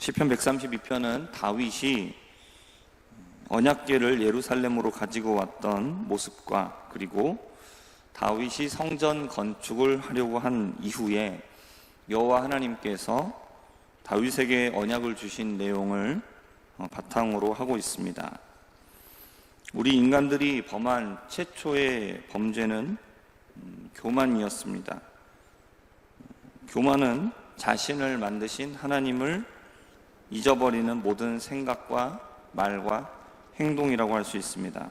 시편 132편은 다윗이 언약궤를 예루살렘으로 가지고 왔던 모습과 그리고 다윗이 성전 건축을 하려고 한 이후에 여호와 하나님께서 다윗에게 언약을 주신 내용을 바탕으로 하고 있습니다. 우리 인간들이 범한 최초의 범죄는 교만이었습니다. 교만은 자신을 만드신 하나님을 잊어버리는 모든 생각과 말과 행동이라고 할 수 있습니다.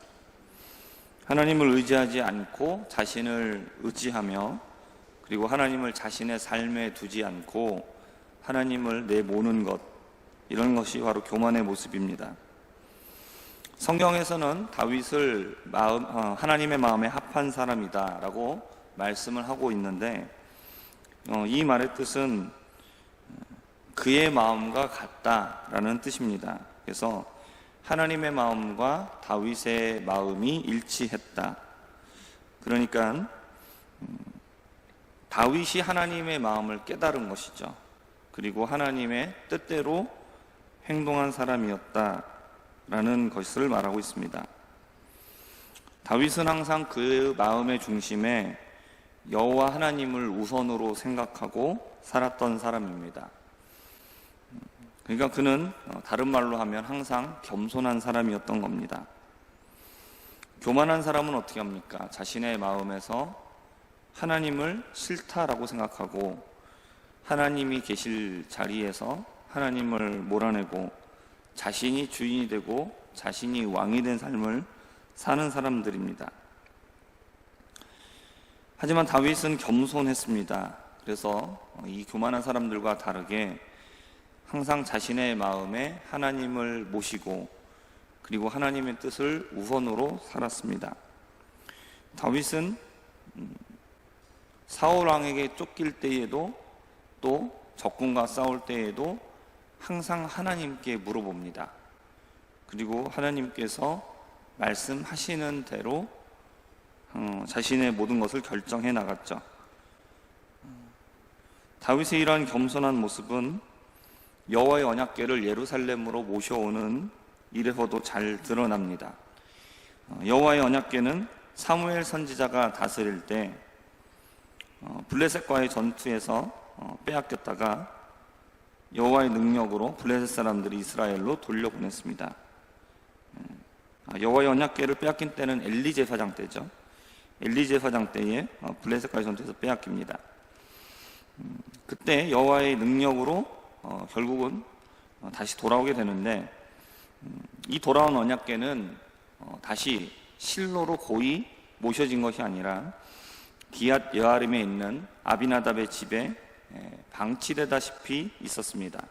하나님을 의지하지 않고 자신을 의지하며 그리고 하나님을 자신의 삶에 두지 않고 하나님을 내모는 것, 이런 것이 바로 교만의 모습입니다. 성경에서는 다윗을 하나님의 마음에 합한 사람이다 라고 말씀을 하고 있는데 이 말의 뜻은 그의 마음과 같다라는 뜻입니다. 그래서 하나님의 마음과 다윗의 마음이 일치했다. 그러니까 다윗이 하나님의 마음을 깨달은 것이죠. 그리고 하나님의 뜻대로 행동한 사람이었다라는 것을 말하고 있습니다. 다윗은 항상 그 마음의 중심에 여호와 하나님을 우선으로 생각하고 살았던 사람입니다. 그러니까 그는 다른 말로 하면 항상 겸손한 사람이었던 겁니다. 교만한 사람은 어떻게 합니까? 자신의 마음에서 하나님을 싫다라고 생각하고 하나님이 계실 자리에서 하나님을 몰아내고 자신이 주인이 되고 자신이 왕이 된 삶을 사는 사람들입니다. 하지만 다윗은 겸손했습니다. 그래서 이 교만한 사람들과 다르게 항상 자신의 마음에 하나님을 모시고 그리고 하나님의 뜻을 우선으로 살았습니다. 다윗은 사울 왕에게 쫓길 때에도 또 적군과 싸울 때에도 항상 하나님께 물어봅니다. 그리고 하나님께서 말씀하시는 대로 자신의 모든 것을 결정해 나갔죠. 다윗의 이러한 겸손한 모습은 여호와의 언약궤를 예루살렘으로 모셔오는 일에서도 잘 드러납니다. 여호와의 언약궤는 사무엘 선지자가 다스릴 때 블레셋과의 전투에서 빼앗겼다가 여호와의 능력으로 블레셋 사람들이 이스라엘로 돌려보냈습니다. 여호와의 언약궤를 빼앗긴 때는 엘리 제사장 때죠. 엘리 제사장 때에 블레셋과의 전투에서 빼앗깁니다. 그때 여호와의 능력으로 결국은 다시 돌아오게 되는데 이 돌아온 언약궤는 다시 실로로 고이 모셔진 것이 아니라 기앗 여아림에 있는 아비나답의 집에 방치되다시피 있었습니다.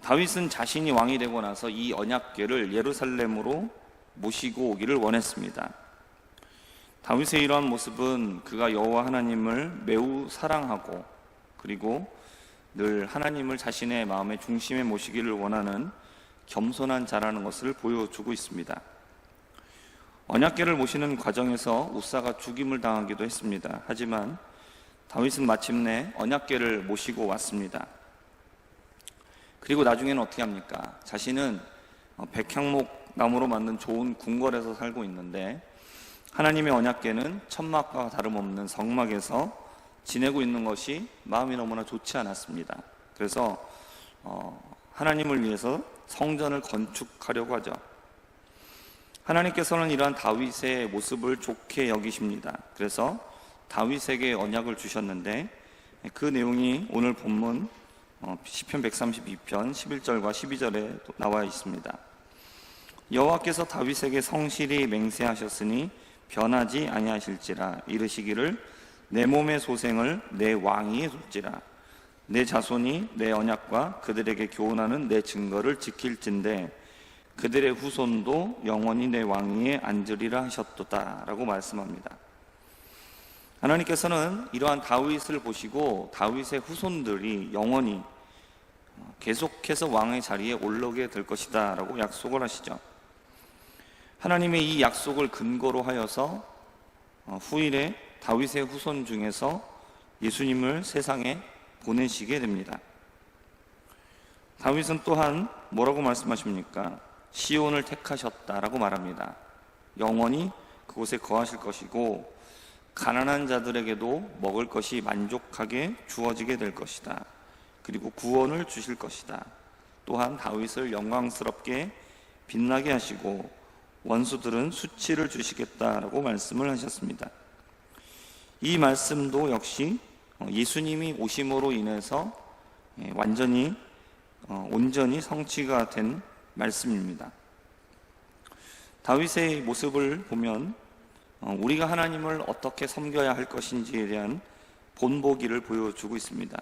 다윗은 자신이 왕이 되고 나서 이 언약궤를 예루살렘으로 모시고 오기를 원했습니다. 다윗의 이러한 모습은 그가 여호와 하나님을 매우 사랑하고 그리고 늘 하나님을 자신의 마음의 중심에 모시기를 원하는 겸손한 자라는 것을 보여주고 있습니다. 언약궤를 모시는 과정에서 우사가 죽임을 당하기도 했습니다. 하지만 다윗은 마침내 언약궤를 모시고 왔습니다. 그리고 나중에는 어떻게 합니까? 자신은 백향목 나무로 만든 좋은 궁궐에서 살고 있는데 하나님의 언약궤는 천막과 다름없는 성막에서 지내고 있는 것이 마음이 너무나 좋지 않았습니다. 그래서 하나님을 위해서 성전을 건축하려고 하죠. 하나님께서는 이러한 다윗의 모습을 좋게 여기십니다. 그래서 다윗에게 언약을 주셨는데 그 내용이 오늘 본문 시편 132편 11절과 12절에 나와 있습니다. 여호와께서 다윗에게 성실히 맹세하셨으니 변하지 아니하실지라. 이르시기를 내 몸의 소생을 내 왕위에 둘지라. 내 자손이 내 언약과 그들에게 교훈하는 내 증거를 지킬진대 그들의 후손도 영원히 내 왕위에 앉으리라 하셨도다 라고 말씀합니다. 하나님께서는 이러한 다윗을 보시고 다윗의 후손들이 영원히 계속해서 왕의 자리에 올라오게 될 것이다 라고 약속을 하시죠. 하나님의 이 약속을 근거로 하여서 후일에 다윗의 후손 중에서 예수님을 세상에 보내시게 됩니다. 다윗은 또한 뭐라고 말씀하십니까? 시온을 택하셨다라고 말합니다. 영원히 그곳에 거하실 것이고 가난한 자들에게도 먹을 것이 만족하게 주어지게 될 것이다. 그리고 구원을 주실 것이다. 또한 다윗을 영광스럽게 빛나게 하시고 원수들은 수치를 주시겠다라고 말씀을 하셨습니다. 이 말씀도 역시 예수님이 오심으로 인해서 온전히 성취가 된 말씀입니다. 다윗의 모습을 보면 우리가 하나님을 어떻게 섬겨야 할 것인지에 대한 본보기를 보여주고 있습니다.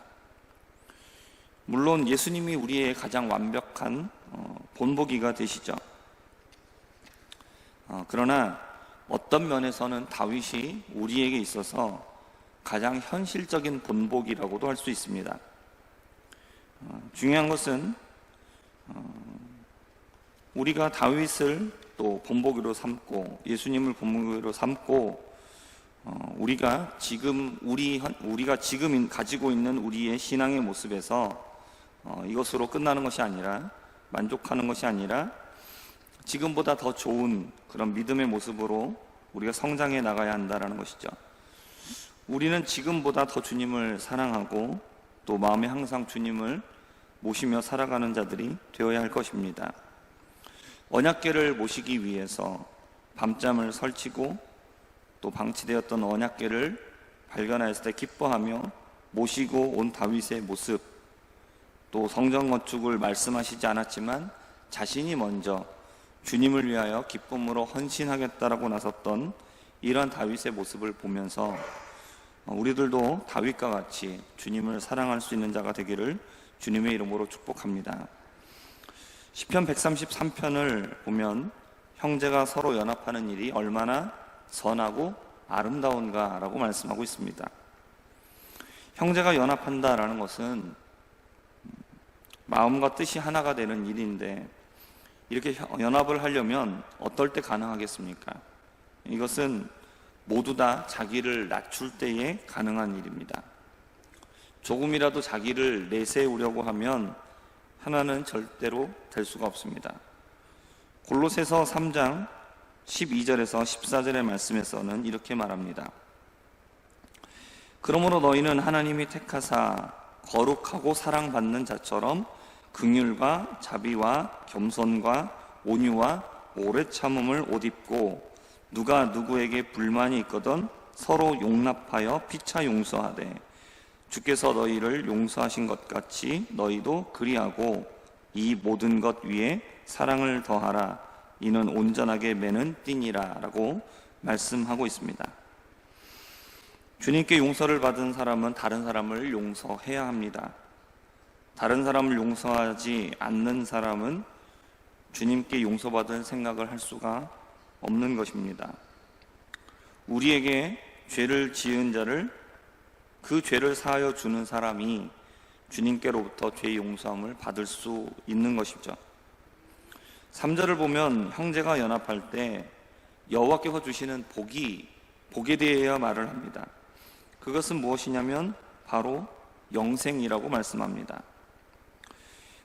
물론 예수님이 우리의 가장 완벽한 본보기가 되시죠. 그러나 어떤 면에서는 다윗이 우리에게 있어서 가장 현실적인 본보기라고도 할 수 있습니다. 중요한 것은 우리가 다윗을 또 본보기로 삼고 예수님을 본보기로 삼고 우리가 지금 가지고 있는 우리의 신앙의 모습에서 이것으로 끝나는 것이 아니라 만족하는 것이 아니라 지금보다 더 좋은 그런 믿음의 모습으로 우리가 성장해 나가야 한다는 것이죠. 우리는 지금보다 더 주님을 사랑하고 또 마음에 항상 주님을 모시며 살아가는 자들이 되어야 할 것입니다. 언약궤를 모시기 위해서 밤잠을 설치고 또 방치되었던 언약궤를 발견하였을 때 기뻐하며 모시고 온 다윗의 모습, 또 성전 건축을 말씀하시지 않았지만 자신이 먼저 주님을 위하여 기쁨으로 헌신하겠다라고 나섰던 이러한 다윗의 모습을 보면서 우리들도 다윗과 같이 주님을 사랑할 수 있는 자가 되기를 주님의 이름으로 축복합니다. 시편 133편을 보면 형제가 서로 연합하는 일이 얼마나 선하고 아름다운가라고 말씀하고 있습니다. 형제가 연합한다라는 것은 마음과 뜻이 하나가 되는 일인데 이렇게 연합을 하려면 어떨 때 가능하겠습니까? 이것은 모두 다 자기를 낮출 때에 가능한 일입니다. 조금이라도 자기를 내세우려고 하면 하나는 절대로 될 수가 없습니다. 골로새서 3장 12절에서 14절의 말씀에서는 이렇게 말합니다. 그러므로 너희는 하나님이 택하사 거룩하고 사랑받는 자처럼 긍휼과 자비와 겸손과 온유와 오래 참음을 옷 입고 누가 누구에게 불만이 있거든 서로 용납하여 피차 용서하되 주께서 너희를 용서하신 것 같이 너희도 그리하고 이 모든 것 위에 사랑을 더하라. 이는 온전하게 매는 띠니라 라고 말씀하고 있습니다. 주님께 용서를 받은 사람은 다른 사람을 용서해야 합니다. 다른 사람을 용서하지 않는 사람은 주님께 용서받을 생각을 할 수가 없는 것입니다. 우리에게 죄를 지은 자를 그 죄를 사하여 주는 사람이 주님께로부터 죄 용서함을 받을 수 있는 것이죠. 3절을 보면 형제가 연합할 때 여호와께서 주시는 복에 대하여 말을 합니다. 그것은 무엇이냐면 바로 영생이라고 말씀합니다.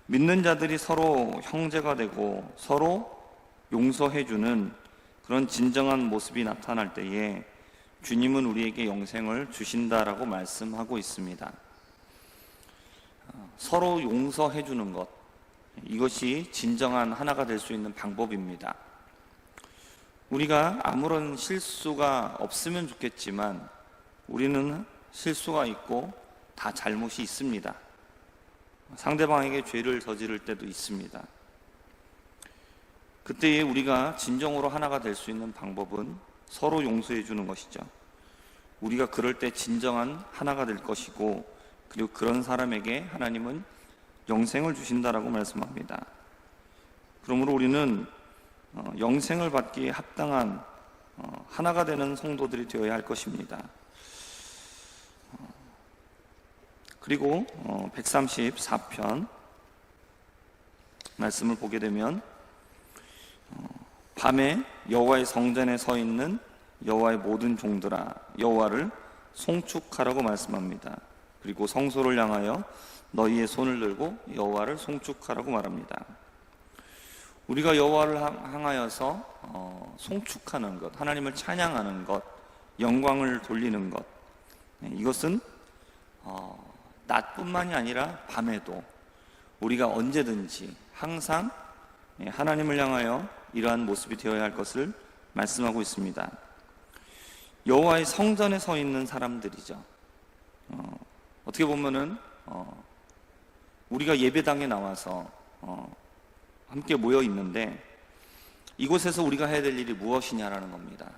믿는 자들이 서로 형제가 되고 서로 용서해주는 그런 진정한 모습이 나타날 때에 주님은 우리에게 영생을 주신다라고 말씀하고 있습니다. 서로 용서해주는 것, 이것이 진정한 하나가 될 수 있는 방법입니다. 우리가 아무런 실수가 없으면 좋겠지만 우리는 실수가 있고 다 잘못이 있습니다. 상대방에게 죄를 저지를 때도 있습니다. 그때에 우리가 진정으로 하나가 될 수 있는 방법은 서로 용서해 주는 것이죠. 우리가 그럴 때 진정한 하나가 될 것이고 그리고 그런 사람에게 하나님은 영생을 주신다라고 말씀합니다. 그러므로 우리는 영생을 받기에 합당한 하나가 되는 성도들이 되어야 할 것입니다. 그리고 134편 말씀을 보게 되면 밤에 여호와의 성전에 서 있는 여호와의 모든 종들아 여호와를 송축하라고 말씀합니다. 그리고 성소를 향하여 너희의 손을 들고 여호와를 송축하라고 말합니다. 우리가 여호와를 향하여서 송축하는 것, 하나님을 찬양하는 것, 영광을 돌리는 것, 이것은 낮뿐만이 아니라 밤에도 우리가 언제든지 항상 하나님을 향하여 이러한 모습이 되어야 할 것을 말씀하고 있습니다. 여호와의 성전에 서 있는 사람들이죠. 어떻게 보면은 우리가 예배당에 나와서 함께 모여 있는데 이곳에서 우리가 해야 될 일이 무엇이냐라는 겁니다.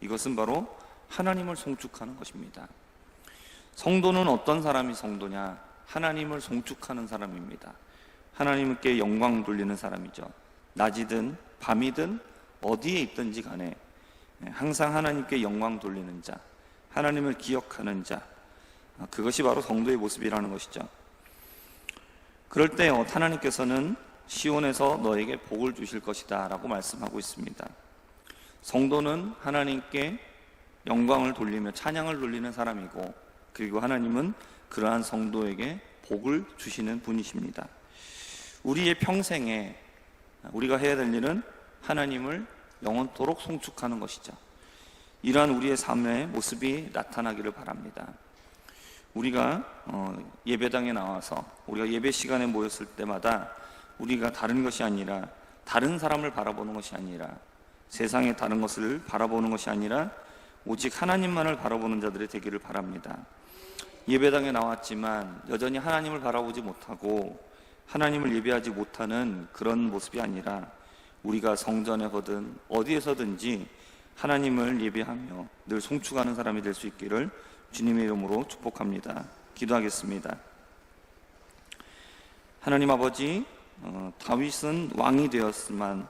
이것은 바로 하나님을 송축하는 것입니다. 성도는 어떤 사람이 성도냐? 하나님을 송축하는 사람입니다. 하나님께 영광 돌리는 사람이죠. 낮이든 밤이든 어디에 있든지 간에 항상 하나님께 영광 돌리는 자, 하나님을 기억하는 자, 그것이 바로 성도의 모습이라는 것이죠. 그럴 때 하나님께서는 시온에서 너에게 복을 주실 것이다 라고 말씀하고 있습니다. 성도는 하나님께 영광을 돌리며 찬양을 돌리는 사람이고, 그리고 하나님은 그러한 성도에게 복을 주시는 분이십니다. 우리의 평생에 우리가 해야 될 일은 하나님을 영원토록 송축하는 것이죠. 이러한 우리의 삶의 모습이 나타나기를 바랍니다. 우리가 예배당에 나와서 우리가 예배 시간에 모였을 때마다 우리가 다른 것이 아니라, 다른 사람을 바라보는 것이 아니라, 세상의 다른 것을 바라보는 것이 아니라 오직 하나님만을 바라보는 자들이 되기를 바랍니다. 예배당에 나왔지만 여전히 하나님을 바라보지 못하고 하나님을 예배하지 못하는 그런 모습이 아니라, 우리가 성전에 거든 어디에서든지 하나님을 예배하며 늘 송축하는 사람이 될 수 있기를 주님의 이름으로 축복합니다. 기도하겠습니다. 하나님 아버지, 다윗은 왕이 되었지만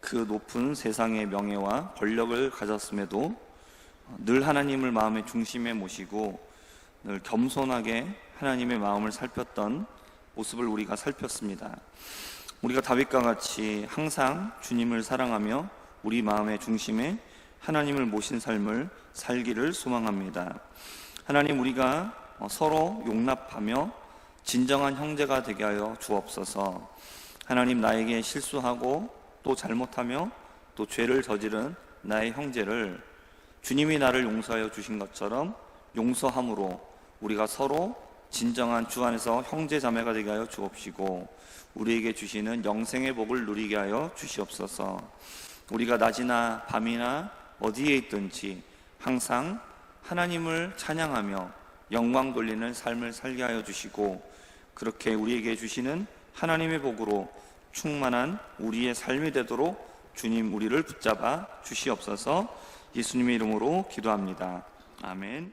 그 높은 세상의 명예와 권력을 가졌음에도 늘 하나님을 마음의 중심에 모시고 늘 겸손하게 하나님의 마음을 살폈던 모습을 우리가 살폈습니다. 우리가 다윗과 같이 항상 주님을 사랑하며 우리 마음의 중심에 하나님을 모신 삶을 살기를 소망합니다. 하나님, 우리가 서로 용납하며 진정한 형제가 되게 하여 주옵소서. 하나님, 나에게 실수하고 또 잘못하며 또 죄를 저지른 나의 형제를 주님이 나를 용서하여 주신 것처럼 용서함으로 우리가 서로 진정한 주 안에서 형제 자매가 되게 하여 주옵시고, 우리에게 주시는 영생의 복을 누리게 하여 주시옵소서. 우리가 낮이나 밤이나 어디에 있든지 항상 하나님을 찬양하며 영광 돌리는 삶을 살게 하여 주시고, 그렇게 우리에게 주시는 하나님의 복으로 충만한 우리의 삶이 되도록 주님 우리를 붙잡아 주시옵소서. 예수님의 이름으로 기도합니다. 아멘.